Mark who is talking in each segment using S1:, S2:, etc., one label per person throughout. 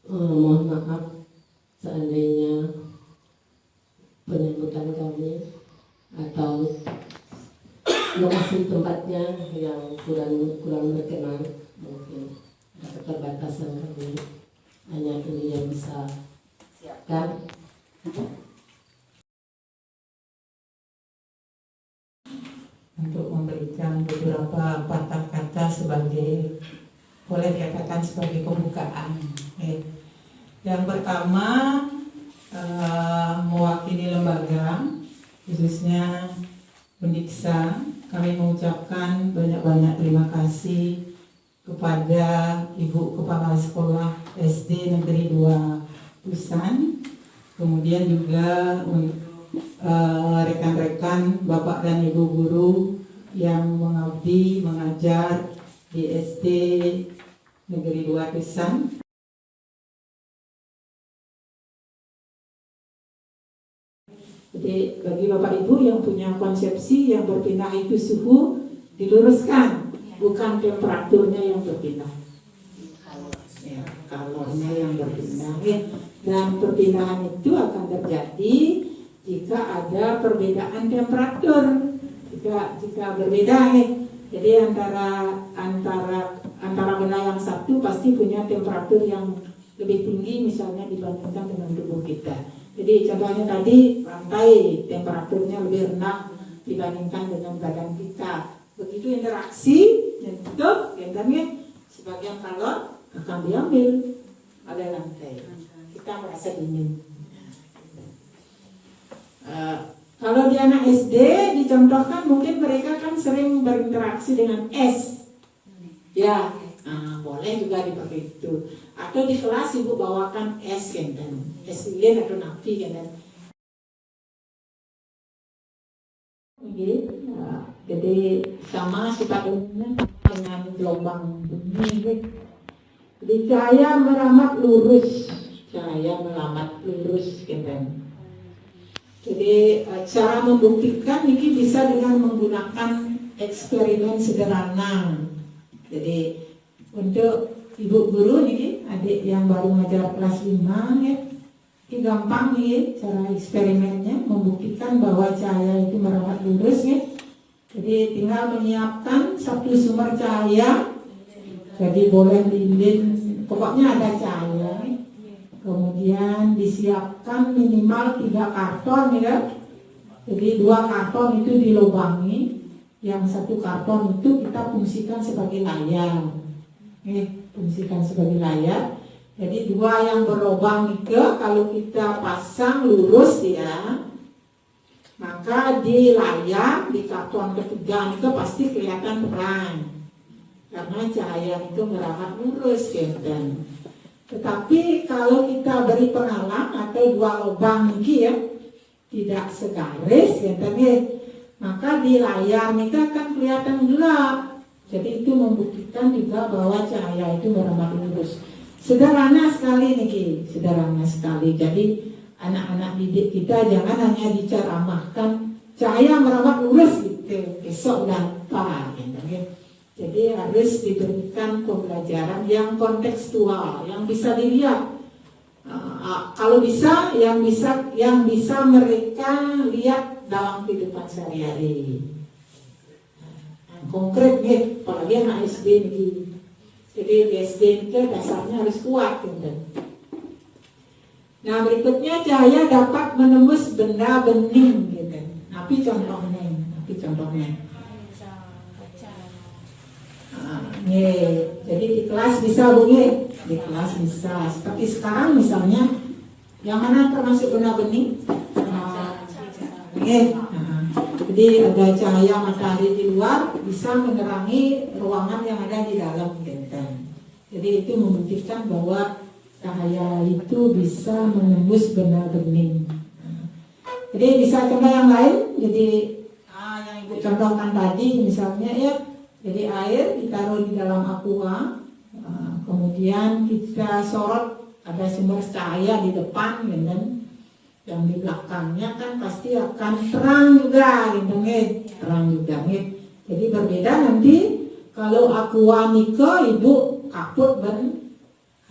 S1: Mohon maaf seandainya penyambutan kami atau lokasi tempatnya yang kurang berkenan, mungkin ada keterbatasan kami, hanya ini yang bisa siapkan.
S2: Untuk memberikan beberapa patah kata sebagai, boleh dikatakan sebagai pembukaan. Yang pertama, mewakili lembaga, khususnya Undiksa, kami mengucapkan banyak-banyak terima kasih kepada Ibu Kepala Sekolah SD Negeri 2 Tusan, kemudian juga untuk rekan-rekan Bapak dan Ibu guru yang mengabdi mengajar di SD Negeri 2 Tusan. Jadi bagi Bapak Ibu yang punya konsepsi yang berpindah itu suhu diluruskan, bukan temperaturnya yang berpindah. Ya, kalornya yang berpindah. Dan perpindahan itu akan terjadi jika ada perbedaan temperatur. Jika berbeda jadi antara benda yang satu pasti punya temperatur yang lebih tinggi misalnya dibandingkan dengan tubuh kita. Jadi contohnya tadi rantai temperaturnya lebih rendah dibandingkan dengan badan kita. Begitu interaksi untuk biasanya sebagian kalor akan diambil oleh lantai. Kita merasa dingin. Kalau di anak SD dicontohkan mungkin mereka kan sering berinteraksi dengan es. Ya, boleh juga seperti itu. Atau di kelas ibu bawakan es kan, es lilin atau napi kan. Jadi sama sifat umumnya dengan gelombang bumi. Jadi cahaya meramat lurus kan. Jadi cara membuktikan ini bisa dengan menggunakan eksperimen sederhana. Jadi untuk ibu guru nih, adik yang baru ngajar kelas 5 ya, ini gampang nih cara eksperimennya membuktikan bahwa cahaya itu merawat lurus ya. Jadi tinggal menyiapkan satu sumber cahaya, jadi boleh lilin, pokoknya ada cahaya. Kemudian disiapkan minimal 3 karton ya. Jadi 2 karton itu dilubangi, yang 1 karton itu kita fungsikan sebagai layar. Fungsikan sebagai layar. Jadi 2 yang berlubang itu kalau kita pasang lurus ya, maka di layar di karton ketiga itu pasti kelihatan terang karena cahaya itu merawat lurus kan. Tetapi kalau kita beri penghalang atau 2 lubang ini ya tidak segaris kan, maka di layar itu akan kelihatan gelap. Jadi itu membuktikan juga bahwa cahaya itu merawat lurus. Sederhana sekali nih, sederhana sekali. Jadi anak-anak didik kita jangan hanya diceramahkan cahaya merawat lurus gitu, besok lupa gitu. Jadi harus diberikan pembelajaran yang kontekstual, yang bisa dilihat. Kalau bisa, yang bisa mereka lihat dalam kehidupan sehari-hari. Konkret nih, apalagi anak SD nih. Jadi di SD itu dasarnya harus kuat gitu. Nah berikutnya cahaya dapat menembus benda bening gitu. Tapi contohnya. Jadi di kelas bisa bunyi, di kelas bisa. Seperti sekarang misalnya, yang mana termasuk benda bening? Jadi ada cahaya matahari di luar bisa menerangi ruangan yang ada di dalam gitu. Jadi itu membuktikan bahwa cahaya itu bisa menembus benda bening. Jadi bisa contoh yang lain. Jadi yang ibu contohkan tadi misalnya ya. Jadi air ditaruh di dalam aqua, kemudian kita sorot ada sumber cahaya di depan gitu. Yang di belakangnya kan pasti akan terang juga gitu, terang juga gitu. Jadi berbeda nanti kalau aqua Nike ibu kaput ben.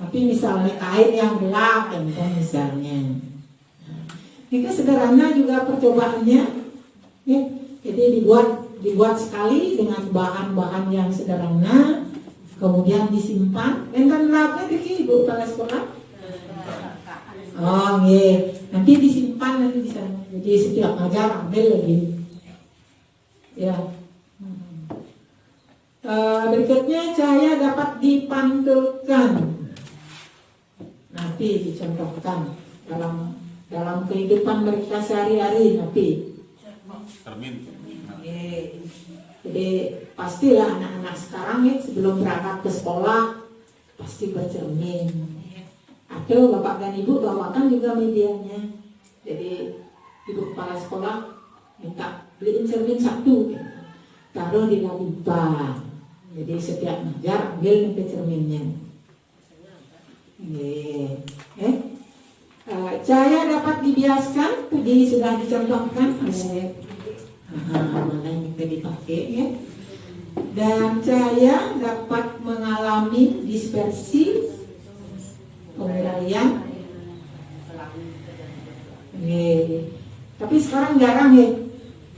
S2: Tapi misalnya kain yang gelap kan misalnya. Ini sederhana juga percobaannya. Ya. Jadi dibuat sekali dengan bahan-bahan yang sederhana, kemudian disimpan. Dan kan labnya di Ibu kepala sekolah. Oh, iya. Nanti disimpan nanti di sana. Jadi setiap ngajar ambil lagi. Ya. Berikutnya cahaya dapat dipantulkan. Nanti dicontohkan dalam kehidupan mereka sehari-hari nanti.
S3: Termin.
S2: Jadi pastilah anak-anak sekarang ya sebelum berangkat ke sekolah pasti bercermin. Atau bapak dan ibu bawakan juga medianya. Jadi ibu kepala sekolah minta beliin cermin 1, taruh di labiba. Jadi setiap ngajar ambil ke cerminnya. Cahaya dapat dibiaskan, tadi sudah dicontohkan mana yang kita dipakai ya. Dan cahaya dapat mengalami dispersi, penguraian. Tapi sekarang jarang ya,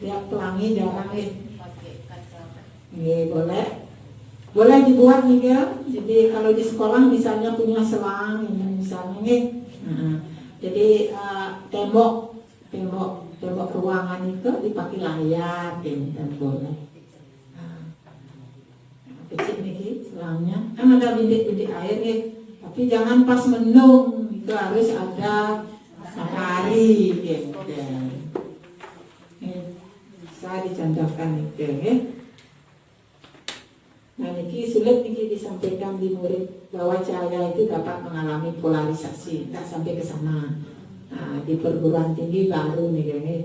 S2: lihat pelangi jarang ya. Boleh dibuat nih ya. Jadi kalau di sekolah misalnya punya selang ini misalnya nih. Jadi tembok ruangan itu dipakai layar dan boleh. Kecil nih selangnya. Kan ada bintik-bintik air nih. Tapi jangan pas mendung, itu harus ada matahari gitu. Saya dicontohkan itu ya. Nah, ini sulit ini disampaikan di murid bahwa cahaya itu dapat mengalami polarisasi, tidak sampai ke sana. Nah, di perguruan tinggi baru nih ini.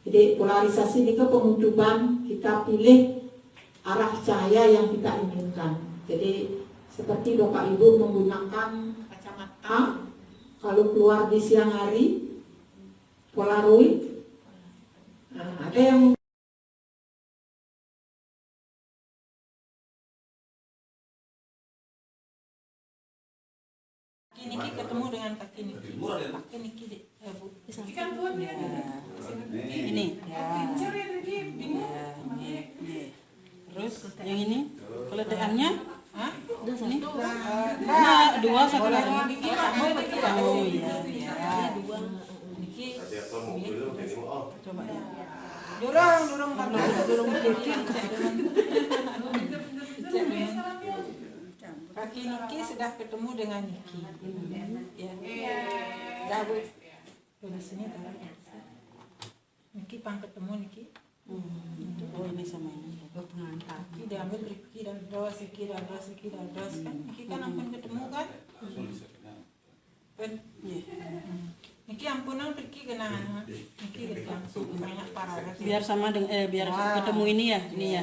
S2: Jadi polarisasi itu pengutuban, kita pilih arah cahaya yang kita inginkan. Jadi seperti Bapak Ibu menggunakan kacamata kalau keluar di siang hari, polaroid. Nah, ada yang Niki ketemu dengan kaki Niki. Pakai Niki Bu. Ikan tuan ya.
S4: Ini. Terus yang ini keletekannya?
S2: Hah?
S4: Ini? Nah, 2 satu lagi. Oh iya.
S2: Niki
S3: Coba
S2: ya. Dorong kaki Niki sudah ketemu dengan Niki. Ya. Dah Bu. Di sini taruh. Niki pang ketemu Niki.
S4: Oh ini sama ini.
S2: Kaki diambil Riki dan dos, kan. Niki kan ampun ketemu kan? Kan? Niki ampunan Riki kena. Niki langsung banyak paragraf.
S4: Biar sama dengan biar ketemu ini ya, ini ya.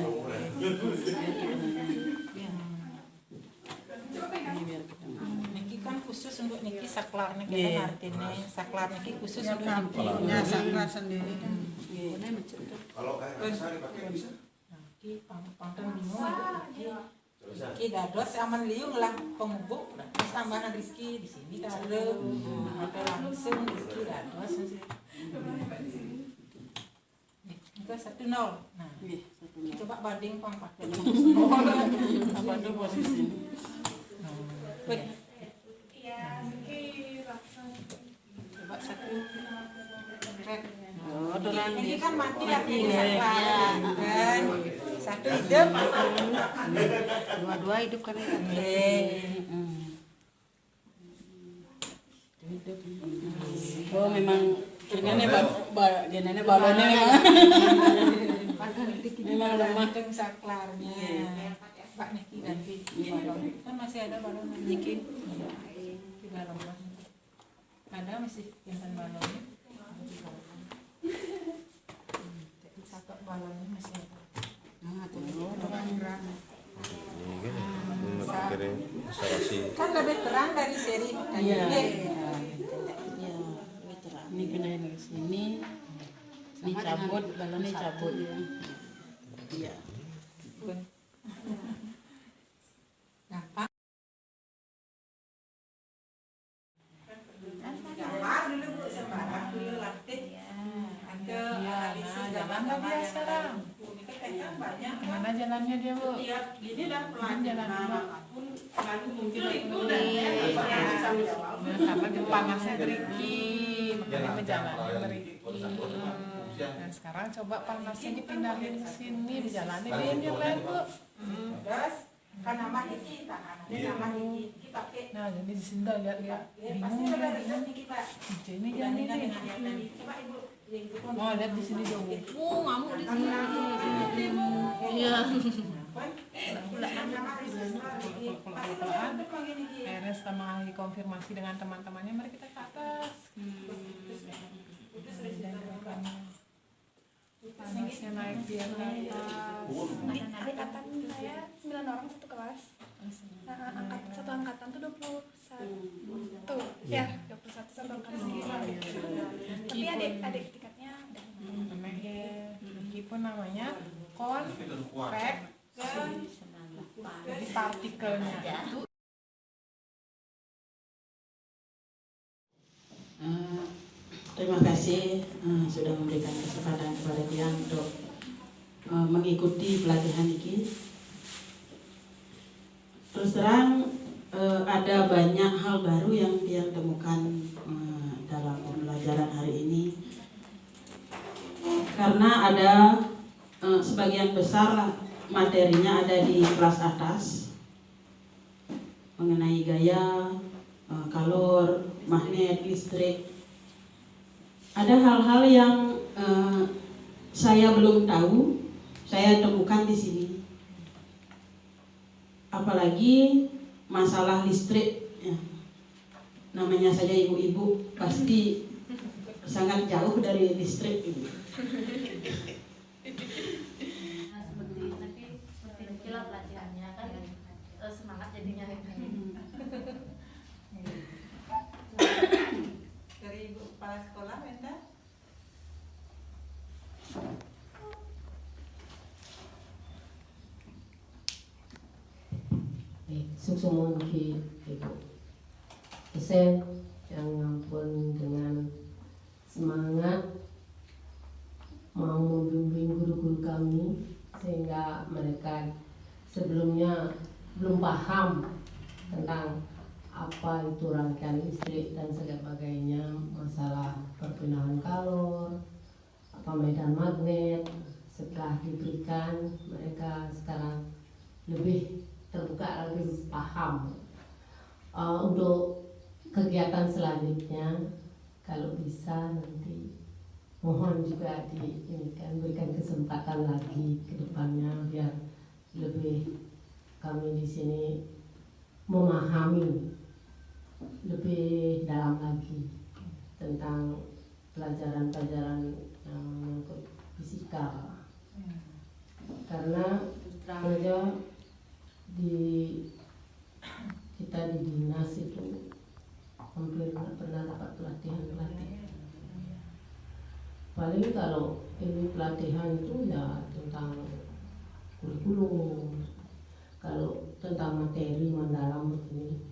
S2: Niki kan khusus untuk Niki saklar Niki kan artinya saklar Niki khusus untuk Niki.
S4: Ya saklar sendiri kan.
S3: Kalau kayak saya dipakai bisa.
S2: Niki pangkang bingung Niki dados aman liung lah pengubuk terus tambahan Rizki di sini ada langsung Rizki dados. Itu 1-0. Nah, coba banding pang pakai.
S4: Apa tuh posisi?
S2: Coba 1 red.
S4: Oh, terang
S2: Ini kan mati
S4: ya.
S2: kan. 1 hidup.
S4: Dua-dua hidup kan ya. Hidup. Oh, memang genenya balonnya memang lemah.
S2: Dengan saklarnya. Pak Niki ganti balon. Kan masih ada balon Niki. Di dalam. Ada masih pintan balonnya. Satu balonnya masih ada. Kan lebih terang dari seri tadi.
S4: Iya. Ya, lebih terang. Ini pindahin ke sini. Ini cabut, balonnya cabut ya. Iya.
S2: Nah,
S4: sekarang. Kemana jalannya dia, Bu?
S2: Gini dah
S4: Kan jalan dua.
S2: pelan.
S4: Karena di panasnya Riki, makanya berjalannya Riki. Nah sekarang coba panasnya dipindahin ke sini, berjalannya dia lain, Bu.
S2: Terus kan nama Niki, nama Niki pakai.
S4: Nah jadi di sini dah lihat-lihat
S2: Pasti
S4: bingung
S2: ada
S4: dia.
S2: Niki Pak.
S4: Ini jangan ini.
S2: Coba Ibu.
S4: Oh lihat di sini dong. Ngamuk di sini. Iya. Akhirnya setelah konfirmasi dengan teman-temannya, mari kita ke atas. Panasnya naik di atas.
S5: Adik angkatan saya 9 orang satu kelas. Nah, satu angkatan tuh 21. Ya, 21 satu angkatan gitu. Tapi adik tingkatnya ada.
S4: Meskipun namanya konvek, jadi partikelnya itu.
S6: Terima kasih sudah memberikan kesempatan kepada Tiang untuk mengikuti pelatihan ini. Terus terang ada banyak hal baru yang Tiang temukan dalam pembelajaran hari ini, karena ada sebagian besar materinya ada di kelas atas mengenai gaya, kalor, magnet, listrik. Ada hal-hal yang saya belum tahu, saya temukan di sini. Apalagi masalah listrik, ya. Namanya saja ibu-ibu pasti sangat jauh dari listrik ini.
S7: Seperti inilah pelatihannya kan, semangat jadinya.
S2: Dari Ibu Kepala Sekolah minta.
S1: Sukses ki Ibu. Saya yang ngampun dengan semangat mau membimbing guru-guru kami sehingga mereka sebelumnya belum paham tentang apa itu rangkaian listrik dan sebagainya, masalah perpindahan kalor, apa medan magnet. Setelah diberikan, mereka sekarang lebih terbuka, lebih paham. Untuk kegiatan selanjutnya, kalau bisa nanti mohon juga berikan kesempatan lagi ke depannya biar lebih kami di sini memahami lebih dalam lagi tentang pelajaran-pelajaran yang menyangkut fisika. Karena kerja kita di dinas itu hampir nggak pernah dapat pelatihan. Paling kalau ini pelatihan itu ya tentang kurikulum. Kalau tentang materi mendalam begini